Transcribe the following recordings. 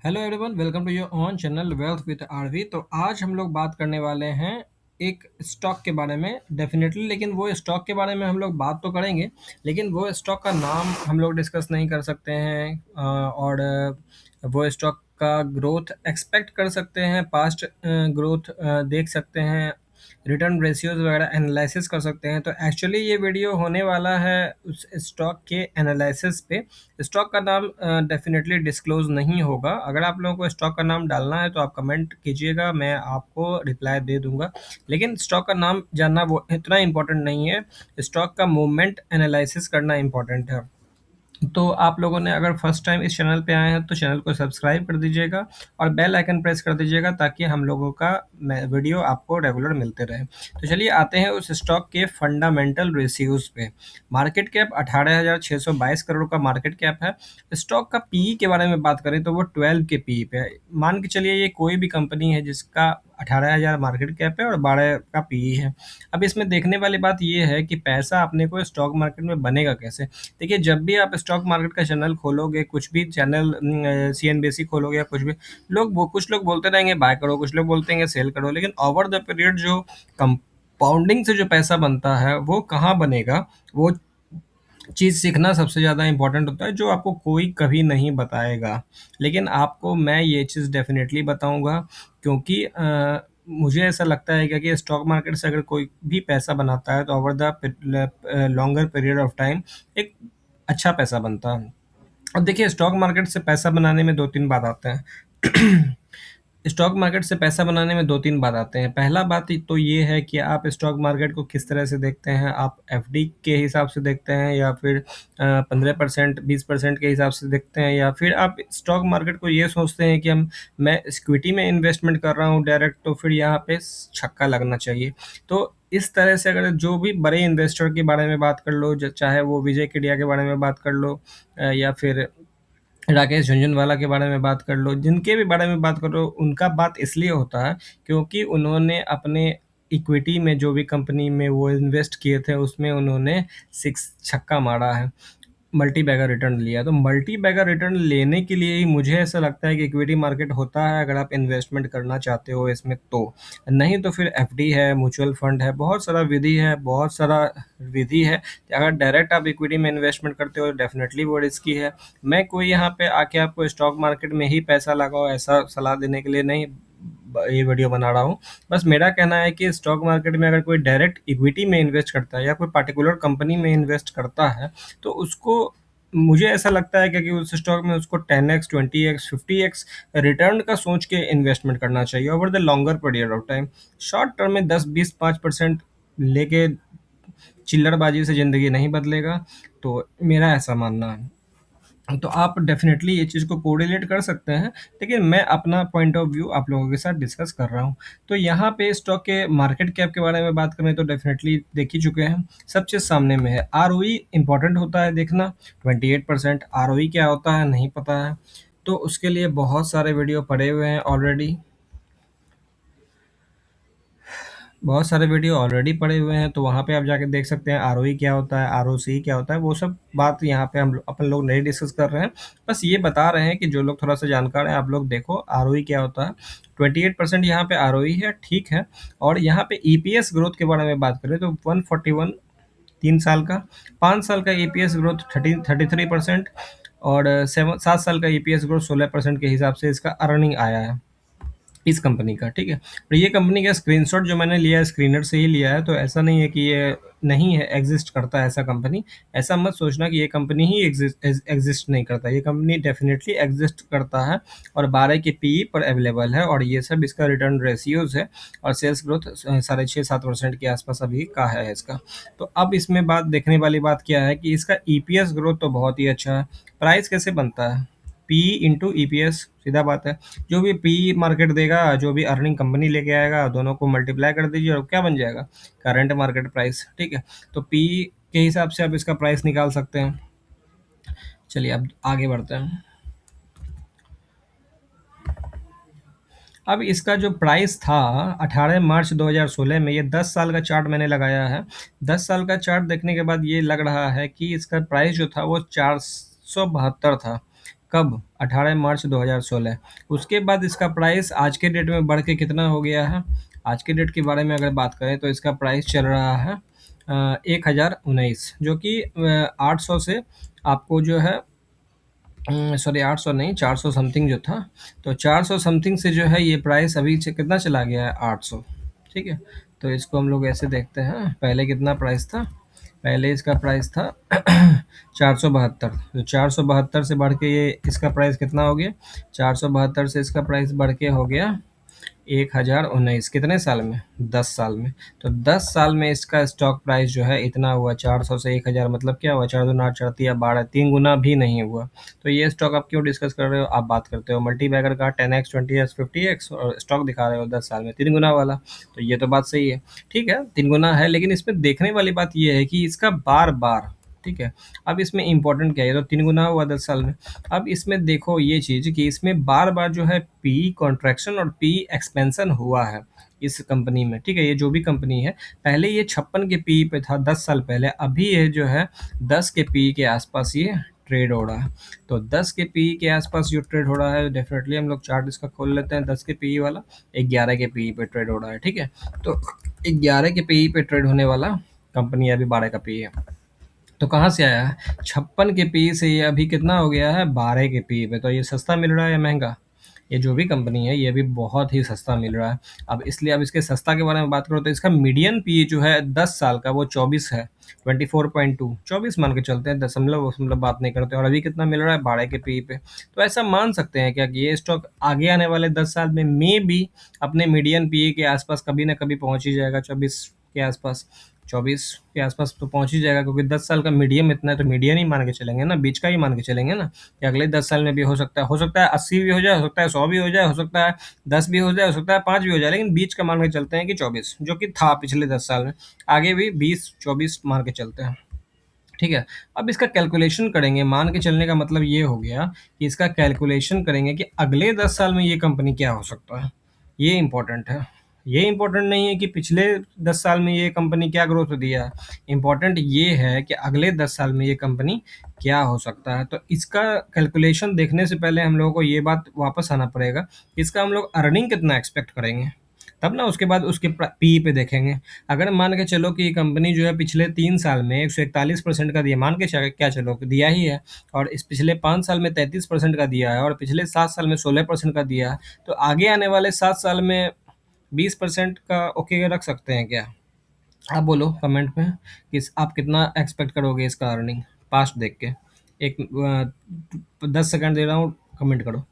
Hello everyone, welcome to your own channel wealth with RV. तो आज हम लोग बात करने वाले हैं एक स्टॉक के बारे में डेफिनेटली। लेकिन वो स्टॉक के बारे में हम लोग बात तो करेंगे, लेकिन वो स्टॉक का नाम हम लोग डिस्कस नहीं कर सकते हैं। वो स्टॉक का ग्रोथ एक्सपेक्ट कर सकते हैं, पास्ट ग्रोथ देख सकते हैं, रिटर्न रेशियोज वगैरह एनालिसिस कर सकते हैं। तो एक्चुअली ये वीडियो होने वाला है उस स्टॉक के एनालिसिस पे। स्टॉक का नाम डेफिनेटली डिस्क्लोज नहीं होगा। अगर आप लोगों को स्टॉक का नाम डालना है तो आप कमेंट कीजिएगा, मैं आपको रिप्लाई दे दूंगा। लेकिन स्टॉक का नाम जानना वो इतना इम्पोर्टेंट नहीं है, स्टॉक का मूवमेंट एनालिसिस करना इम्पोर्टेंट है। तो आप लोगों ने अगर फर्स्ट टाइम इस चैनल पे आए हैं तो चैनल को सब्सक्राइब कर दीजिएगा और बेल आइकन प्रेस कर दीजिएगा ताकि हम लोगों का वीडियो आपको रेगुलर मिलते रहे। तो चलिए आते हैं उस स्टॉक के फंडामेंटल रेशियोज पे। मार्केट कैप 18,622 करोड़ का मार्केट कैप है। स्टॉक का पीई के बारे में बात करें तो वो 12 के पीई पे है। मान के चलिए ये कोई भी कंपनी है जिसका 18,000 मार्केट कैप है और 12 का पीई है। अब इसमें देखने वाली बात ये है कि पैसा अपने को स्टॉक मार्केट में बनेगा कैसे। देखिए, जब भी आप स्टॉक मार्केट का चैनल खोलोगे, कुछ भी चैनल सीएनबीसी खोलोगे या कुछ भी, कुछ लोग बोलते रहेंगे बाय करो, कुछ लोग बोलते हैं सेल करो, लेकिन ओवर द पीरियड जो कंपाउंडिंग से जो पैसा बनता है वो कहाँ बनेगा, वो चीज़ सीखना सबसे ज़्यादा इम्पोर्टेंट होता है, जो आपको कोई कभी नहीं बताएगा। लेकिन आपको मैं ये चीज़ डेफिनेटली बताऊंगा, क्योंकि मुझे ऐसा लगता है कि स्टॉक मार्केट से अगर कोई भी पैसा बनाता है तो over the longer period of time एक अच्छा पैसा बनता है। अब देखिए, स्टॉक मार्केट से पैसा बनाने में दो तीन बात आते हैं। स्टॉक मार्केट से पैसा बनाने में दो तीन बात आते हैं। पहला बात तो ये है कि आप स्टॉक मार्केट को किस तरह से देखते हैं। आप एफडी के हिसाब से देखते हैं, या फिर 15% 20% के हिसाब से देखते हैं, या फिर आप स्टॉक मार्केट को ये सोचते हैं कि मैं इक्विटी में इन्वेस्टमेंट कर रहा हूँ डायरेक्ट, तो फिर यहाँ पे छक्का लगना चाहिए। तो इस तरह से अगर जो भी बड़े इन्वेस्टर के बारे में बात कर लो, चाहे वो विजय केडिया के बारे में बात कर लो, या फिर राकेश झुनझुनवाला के बारे में बात कर लो, जिनके भी बारे में बात करो, उनका बात इसलिए होता है क्योंकि उन्होंने अपने इक्विटी में जो भी कंपनी में वो इन्वेस्ट किए थे उसमें उन्होंने सिक्स छक्का मारा है, मल्टी बैगर रिटर्न लिया। तो मल्टी बैगर रिटर्न लेने के लिए ही मुझे ऐसा लगता है कि इक्विटी मार्केट होता है, अगर आप इन्वेस्टमेंट करना चाहते हो इसमें तो। नहीं तो फिर एफडी है, म्यूचुअल फंड है, बहुत सारा विधि है, बहुत सारा विधि है। अगर डायरेक्ट आप इक्विटी में इन्वेस्टमेंट करते हो तो डेफिनेटली वो रिस्की है। मैं कोई यहाँ पे आके आपको स्टॉक मार्केट में ही पैसा लगाओ ऐसा सलाह देने के लिए नहीं ये वीडियो बना रहा हूँ। बस मेरा कहना है कि स्टॉक मार्केट में अगर कोई डायरेक्ट इक्विटी में इन्वेस्ट करता है या कोई पर्टिकुलर कंपनी में इन्वेस्ट करता है तो उसको, मुझे ऐसा लगता है कि उस स्टॉक में उसको 10x 20x 50x रिटर्न का सोच के इन्वेस्टमेंट करना चाहिए over the longer period of time. Short term में 10 20 5% लेके चिल्लरबाजी से ज़िंदगी नहीं बदलेगा, तो मेरा ऐसा मानना है। तो आप डेफिनेटली ये चीज़ को कोरिलेट कर सकते हैं, लेकिन मैं अपना पॉइंट ऑफ व्यू आप लोगों के साथ डिस्कस कर रहा हूँ। तो यहाँ पे स्टॉक के मार्केट कैप के बारे में बात करें तो डेफिनेटली देख ही चुके हैं, सब चीज़ सामने में है। आरओई इंपॉर्टेंट होता है देखना, 28%। आरओई क्या होता है नहीं पता है तो उसके लिए बहुत सारे वीडियो पड़े हुए हैं ऑलरेडी, बहुत सारे वीडियो ऑलरेडी पड़े हुए हैं, तो वहाँ पे आप जाके देख सकते हैं आरओई क्या होता है, आरओसी क्या होता है। वो सब बात यहाँ पे अपन लोग नहीं डिस्कस कर रहे हैं, बस ये बता रहे हैं कि जो लोग थोड़ा सा जानकार हैं आप लोग देखो आरओई क्या होता है। 28% यहाँ पे आरओई है, ठीक है। और यहाँ पे ईपीएस ग्रोथ के बारे में बात करें तो 141 3 साल का, 5 साल का ईपीएस ग्रोथ 33%, और 7 साल का ईपीएस ग्रोथ 16% के हिसाब से इसका अर्निंग आया है इस कंपनी का, ठीक है। और ये कंपनी का स्क्रीनशॉट जो मैंने लिया है स्क्रीनर से ही लिया है, तो ऐसा नहीं है कि ये नहीं है, एग्जिस्ट करता है ऐसा कंपनी। ऐसा मत सोचना कि ये कंपनी ही एग्जिस्ट नहीं करता, ये कंपनी डेफिनेटली एग्जिस्ट करता है और 12 के पीई पर अवेलेबल है, और ये सब इसका रिटर्न रेशियोज है। और सेल्स ग्रोथ 6.5 7% के आसपास अभी का है इसका। तो अब इसमें बात देखने वाली बात क्या है कि इसका ईपीएस ग्रोथ तो बहुत ही अच्छा है। प्राइस कैसे बनता है, पी इंटू ईपीएस, सीधा बात है। जो भी पी मार्केट देगा, जो भी अर्निंग कंपनी लेके आएगा, दोनों को मल्टीप्लाई कर दीजिए और क्या बन जाएगा, करंट मार्केट प्राइस, ठीक है। तो पी के हिसाब से आप इसका प्राइस निकाल सकते हैं। चलिए अब आगे बढ़ते हैं। अब इसका जो प्राइस था 18 मार्च 2016 में, ये 10 साल का चार्ट मैंने लगाया है। 10 साल का चार्ट देखने के बाद ये लग रहा है कि इसका प्राइस जो था वो 472 था। कब? 18 मार्च 2016। उसके बाद इसका प्राइस आज के डेट में बढ़ के कितना हो गया है? आज के डेट के बारे में अगर बात करें तो इसका प्राइस चल रहा है 1019, जो कि 800 से आपको जो है सॉरी 800 नहीं, 400 समथिंग जो था। तो 400 समथिंग से जो है ये प्राइस अभी कितना चला गया है? 800। ठीक है, तो इसको हम लोग ऐसे देखते हैं, पहले कितना प्राइस था? पहले इसका प्राइस था 472। तो 472 से बढ़ के ये इसका प्राइस कितना हो गया? 472 से इसका प्राइस बढ़ के हो गया 1019। कितने साल में? 10 साल में। तो 10 साल में इसका स्टॉक प्राइस जो है इतना हुआ, 400 से 1000, मतलब क्या हुआ? 4 दूना 8 4 12, 3 गुना भी नहीं हुआ। तो ये स्टॉक आप क्यों डिस्कस कर रहे हो? आप बात करते हो मल्टी बैगर का 10x 20x 50x और स्टॉक दिखा रहे हो 10 साल में 3 गुना वाला। तो ये तो बात सही है, ठीक है, 3 गुना है, लेकिन इसमें देखने वाली बात ये है कि इसका बार बार, ठीक है। अब इसमें इंपॉर्टेंट क्या है? ये तो 3 गुना हुआ 10 साल में। अब इसमें देखो ये चीज़ कि इसमें बार-बार जो है पी कॉन्ट्रैक्शन और पी एक्सपेंशन हुआ है इस कंपनी में, ठीक है। ये जो भी कंपनी है, पहले ये 56 के पी पे था 10 साल पहले, अभी ये जो है 10 के पी के आसपास ये ट्रेड हो रहा है। तो 10 के पी के आसपास जो ट्रेड हो रहा है, डेफिनेटली हम लोग चार्ट इसका खोल लेते हैं। 10 के पी वाला 11 के पी पे ट्रेड हो रहा है, ठीक है। तो 11 के पी पे ट्रेड होने वाला कंपनी अभी 12 का पी है। तो कहाँ से आया है? 56 के पी से ये अभी कितना हो गया है? 12 के पी पे। तो ये सस्ता मिल रहा है या महंगा? ये जो भी कंपनी है, ये भी बहुत ही सस्ता मिल रहा है। अब इसलिए अब इसके सस्ता के बारे में बात करो तो इसका मीडियन पी जो है 10 साल का वो 24 है, 24.2, 24 मान के चलते हैं, दशमलव वशमलव बात नहीं करते। और अभी कितना मिल रहा है? 12 के पी पे। तो ऐसा मान सकते हैं क्या कि ये स्टॉक आगे आने वाले 10 साल में मे बी अपने मीडियन पी के आसपास कभी ना कभी पहुंच ही जाएगा, 24 के आसपास। 24 के आसपास तो पहुंच ही जाएगा, क्योंकि 10 साल का मीडियम इतना है, तो मीडियन ही मान के चलेंगे ना, बीच का ही मान के चलेंगे ना, कि अगले 10 साल में भी हो सकता है, 80 भी हो जाए, हो सकता है 100 भी हो जाए, हो सकता है 10 भी हो जाए, हो सकता है 5 भी हो जाए, लेकिन बीच का मान के चलते हैं कि 24, जो कि था पिछले 10 साल में। आगे भी 20-24 मान के चलते हैं, ठीक है। अब इसका कैलकुलेशन करेंगे, मान के चलने का मतलब ये हो गया कि इसका कैलकुलेशन करेंगे कि अगले 10 साल में ये कंपनी क्या हो सकता है। ये इम्पोर्टेंट है। ये इम्पोर्टेंट नहीं है कि पिछले 10 साल में ये कंपनी क्या ग्रोथ दिया है। इम्पोर्टेंट ये है कि अगले 10 साल में ये कंपनी क्या हो सकता है। तो इसका कैलकुलेशन देखने से पहले हम लोगों को ये बात वापस आना पड़ेगा कि इसका हम लोग अर्निंग कितना एक्सपेक्ट करेंगे, तब ना उसके बाद उसके पी पे देखेंगे। अगर मान के चलो कि कंपनी जो है पिछले 3 साल में 141% का दिया, मान के क्या चलो कि दिया ही है, और इस पिछले 5 साल में 33% का दिया है, और पिछले 7 साल में 16% का दिया है, तो आगे आने वाले 7 साल में 20% का ओके रख सकते हैं क्या? आप बोलो कमेंट में कि आप कितना एक्सपेक्ट करोगे इसका अर्निंग पास्ट देख के। एक 10 सेकंड दे रहा हूँ, कमेंट करो।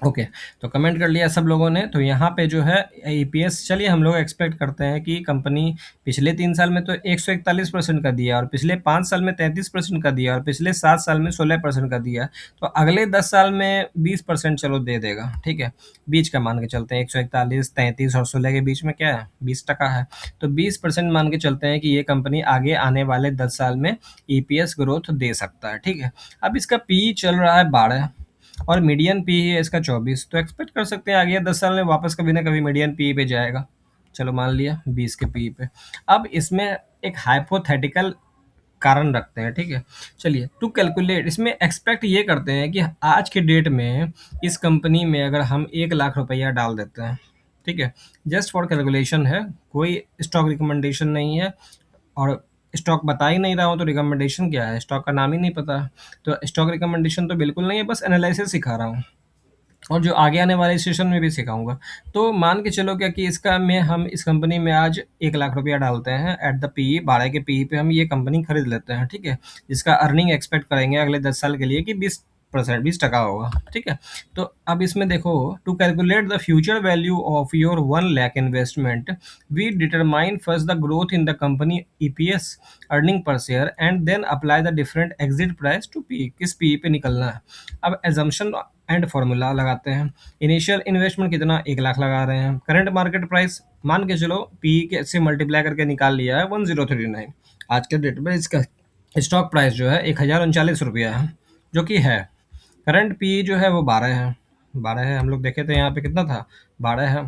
ओके, तो कमेंट कर लिया सब लोगों ने। तो यहाँ पे जो है ईपीएस, चलिए हम लोग एक्सपेक्ट करते हैं कि कंपनी पिछले 3 साल में तो 141% का दिया, और पिछले 5 साल में 33% का दिया, और पिछले 7 साल में 16% का दिया। तो अगले 10 साल में 20% चलो दे देगा, ठीक है। बीच का मान के चलते हैं, 141, 33 और 16 के बीच में क्या है? 20% है। तो 20% मान के चलते हैं कि ये कंपनी आगे आने वाले 10 साल में ईपीएस ग्रोथ दे सकता है, ठीक है। अब इसका पी चल रहा है 12 और मीडियन पी है इसका 24, तो एक्सपेक्ट कर सकते हैं आगे 10 साल में वापस कभी ना कभी मीडियन पी पे जाएगा। चलो मान लिया 20 के पी पे। अब इसमें एक हाइपोथेटिकल कारण रखते हैं, ठीक है। चलिए, टू कैलकुलेट, इसमें एक्सपेक्ट ये करते हैं कि आज के डेट में इस कंपनी में अगर हम 1 लाख रुपया डाल देते हैं, ठीक है, जस्ट फॉर कैलकुलेशन है, कोई स्टॉक रिकमेंडेशन नहीं है, और स्टॉक बता ही नहीं रहा हूँ तो रिकमेंडेशन क्या है? स्टॉक का नाम ही नहीं पता। तो स्टॉक रिकमेंडेशन तो बिल्कुल नहीं है, बस एनालिसिस सिखा रहा हूँ, और जो आगे आने वाले सेशन में भी सिखाऊंगा। तो मान के चलो क्या कि इसका में हम इस कंपनी में आज 1 लाख रुपया डालते हैं, एट द पी 12 के पी पे हम ये कंपनी खरीद लेते हैं, ठीक है। जिसका अर्निंग एक्सपेक्ट करेंगे अगले 10 साल के लिए कि 20%, 20% होगा, ठीक है। तो अब इसमें देखो, to calculate the future value of your 1 lakh investment, we determine first the growth in the company EPS, earning per share, and then apply the different exit price to P. किस पी पे निकलना है? अब एजम्पशन एंड फॉर्मूला लगाते हैं। Initial investment कितना? 1 लाख लगा रहे हैं। करंट मार्केट प्राइस मान के चलो पी के से मल्टीप्लाई करके निकाल लिया है 1039। आज के डेट में इसका स्टॉक प्राइस जो है 1039 रुपया है, जो कि है। करंट पी जो है वो 12 है, 12 है। हम लोग देखे थे यहाँ पे कितना था? 12 है।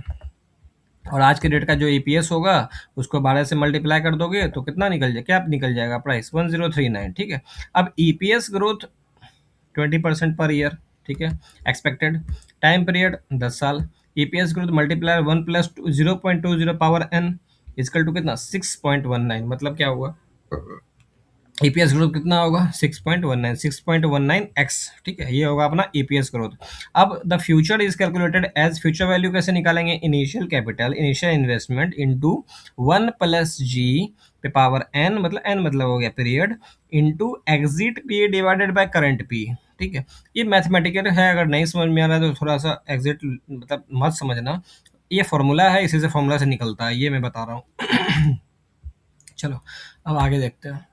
और आज के डेट का जो ईपीएस होगा उसको 12 से मल्टीप्लाई कर दोगे तो कितना निकल जाए, क्या निकल जाएगा प्राइस 1039। ठीक है, अब ईपीएस ग्रोथ 20% पर ईयर, ठीक है, एक्सपेक्टेड टाइम पीरियड 10 साल, EPS growth multiplier 1 plus 0.20 power n equal to कितना 6.19, मतलब क्या हुआ, ईपीएस ग्रोथ कितना होगा 6.19 ठीक है, ये होगा अपना ईपीएस ग्रोथ। अब the future is calculated as future value कैसे निकालेंगे, initial capital initial investment into 1 plus G पे पावर एन, मतलब एन मतलब हो गया period, into exit P divided by current P. ठीक है, ये मैथमेटिकल है, अगर नहीं समझ में आ रहा है तो थोड़ा सा एग्जिट मतलब मत समझना, ये फॉर्मूला है, इसी से फॉर्मूला से निकलता है, ये मैं बता रहा हूँ। चलो अब आगे देखते हैं।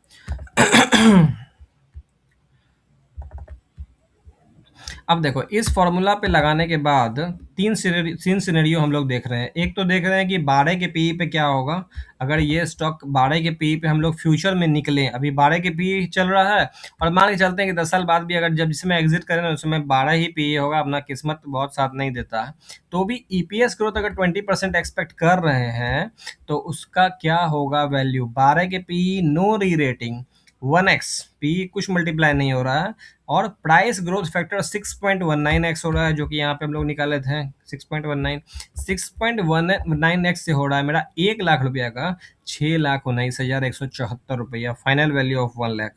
अब देखो इस फॉर्मूला पे लगाने के बाद तीन सिनेरियो हम लोग देख रहे हैं। एक तो देख रहे हैं कि 12 के पीई पे क्या होगा अगर ये स्टॉक 12 के पीई पे हम लोग फ्यूचर में निकले, अभी 12 के पीई चल रहा है और मान के चलते हैं कि 10 साल बाद भी अगर जब जिसमें एग्जिट करें ना उसमें 12 ही पीई होगा, अपना किस्मत बहुत साथ नहीं देता है, तो भी ईपीएस ग्रोथ अगर 20% एक्सपेक्ट कर रहे हैं तो उसका क्या होगा वैल्यू, 12 के PE no rerating 1x, P कुछ मल्टीप्लाई नहीं हो रहा है, और प्राइस ग्रोथ फैक्टर 6.19x हो रहा है, जो कि यहाँ पे हम लोग निकाले थे 6.19x से हो रहा है मेरा 1 लाख रुपया का 6,19,174 रुपया, फाइनल वैल्यू ऑफ 1 लाख।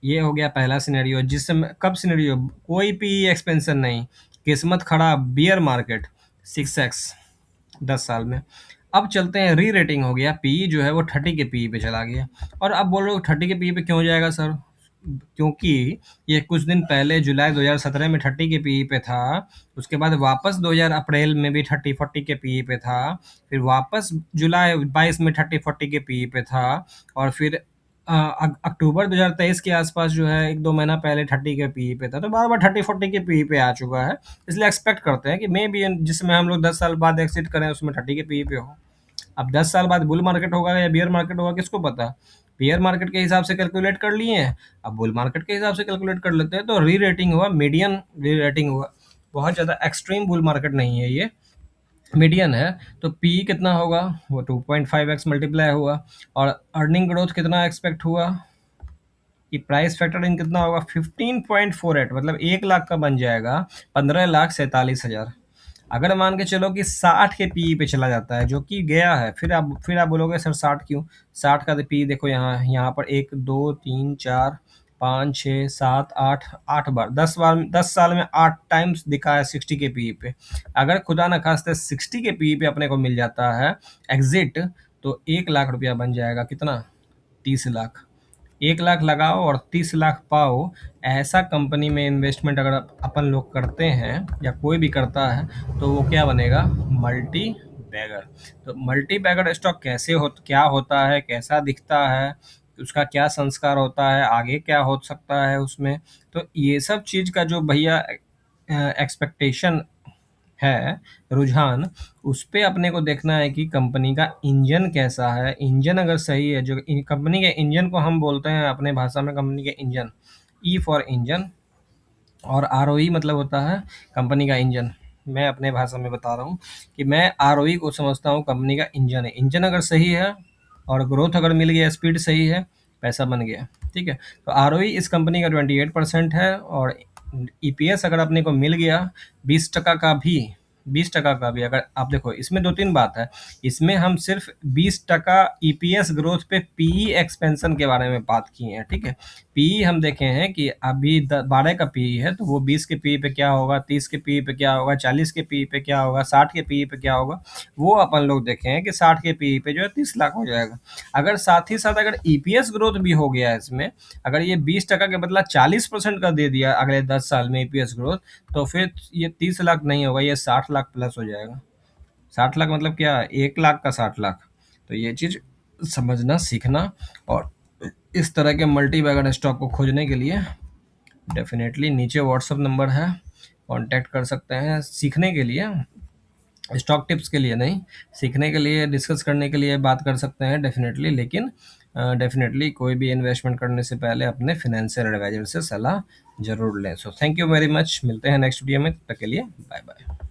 ये हो गया पहला सिनेरियो, जिसमें कब सिनेरियो कोई पी एक्सपेंशन नहीं, किस्मत खराब, बियर मार्केट 6x 10 साल में। अब चलते हैं री रेटिंग हो गया, पी जो है वो 30 के पी पे चला गया, और अब बोल रहे हो 30 के पी पे क्यों जाएगा सर, क्योंकि ये कुछ दिन पहले जुलाई 2017 में 30 के पी पे था, उसके बाद वापस 2000 अप्रैल में भी 30-40 के पी पे था, फिर वापस जुलाई 22 में 30-40 के पी पे था, और फिर अक्टूबर 2023 के आसपास जो है 1-2 महीना पहले 30 के पी पे था, तो बार बार 30-40 के पी पे आ चुका है, इसलिए एक्सपेक्ट करते हैं कि मे बी जिसमें हम लोग 10 साल बाद एक्सिट करें उसमें 30 के पी पे हो। अब 10 साल बाद बुल मार्केट होगा या बियर मार्केट होगा किसको पता, बियर मार्केट के हिसाब से कैलकुलेट कर लिए हैं, अब बुल मार्केट के हिसाब से कैलकुलेट कर लेते हैं, तो री रेटिंग हुआ, मीडियन री रेटिंग हुआ, बहुत ज़्यादा एक्सट्रीम बुल मार्केट नहीं है ये, मीडियन है, तो पी कितना होगा वो 2.5x मल्टीप्लाई हुआ, और अर्निंग ग्रोथ कितना एक्सपेक्ट हुआ कि प्राइस फैक्टर इन कितना होगा 15.48, मतलब 1 लाख का बन जाएगा 15,47,000। अगर मान के चलो कि 60 के पी पे चला जाता है, जो कि गया है, फिर आप बोलोगे सर 60 क्यों, 60 का तो पी देखो यहाँ यहाँ पर 1 2 3 4 5 6 7 8 10 बार 10 साल में 8 टाइम्स दिखा है 60 के पी पे। अगर खुदा न खास्ते 60 के पी पे अपने को मिल जाता है एग्जिट, तो 1 लाख रुपया बन जाएगा कितना 30 लाख। 1 लाख लगाओ और 30 लाख पाओ, ऐसा कंपनी में इन्वेस्टमेंट अगर अपन लोग करते हैं या कोई भी करता है तो वो क्या बनेगा, मल्टी बैगर। तो मल्टी बैगर स्टॉक कैसे हो, क्या होता है, कैसा दिखता है, उसका क्या संस्कार होता है, आगे क्या हो सकता है उसमें, तो ये सब चीज़ का जो भैया एक्सपेक्टेशन है, रुझान, उस पे अपने को देखना है कि कंपनी का इंजन कैसा है। इंजन अगर सही है, जो कंपनी के इंजन को हम बोलते हैं अपने भाषा में कंपनी के इंजन, ई फॉर इंजन, और आरओई मतलब होता है कंपनी का इंजन। मैं अपने भाषा में बता रहा हूँ कि मैं आरओई को समझता हूँ कंपनी का इंजन है, इंजन अगर सही है और ग्रोथ अगर मिल गया, स्पीड सही है, पैसा बन गया। ठीक है, तो आरओई इस कंपनी का 28% है, और ईपीएस अगर अपने को मिल गया 20% का भी, 20% का भी, अगर आप देखो इसमें 2-3 बात है, इसमें हम सिर्फ 20% ईपीएस ग्रोथ पे पीई एक्सपेंशन के बारे में बात की है। ठीक है, पीई हम देखे हैं कि अभी 12 का पीई है तो वो 20 के पीई पे क्या होगा, 30 के पीई पे क्या होगा, 40 के पीई पे क्या होगा, 60 के पीई पे क्या होगा, वो अपन लोग देखे हैं कि 60 के पीई पे जो है 30 लाख हो जाएगा। अगर साथ ही साथ अगर ईपीएस ग्रोथ भी हो गया है इसमें, अगर ये 20% के बदला 40% का दे दिया अगले 10 साल में ईपीएस ग्रोथ, तो फिर ये 30 लाख नहीं होगा, ये 60 लाख प्लस हो जाएगा। 60 लाख मतलब क्या, 1 लाख का 60 लाख। तो ये चीज़ समझना सीखना, और इस तरह के मल्टी बैगर स्टॉक को खोजने के लिए डेफिनेटली नीचे व्हाट्सअप नंबर है, कांटेक्ट कर सकते हैं, सीखने के लिए, स्टॉक टिप्स के लिए नहीं, सीखने के लिए, डिस्कस करने के लिए बात कर सकते हैं डेफिनेटली, लेकिन डेफिनेटली कोई भी इन्वेस्टमेंट करने से पहले अपने फिनेंशियल एडवाइजर से सलाह जरूर लें। So thank you very much, मिलते हैं नेक्स्ट वीडियो में, तब तक के लिए बाय बाय।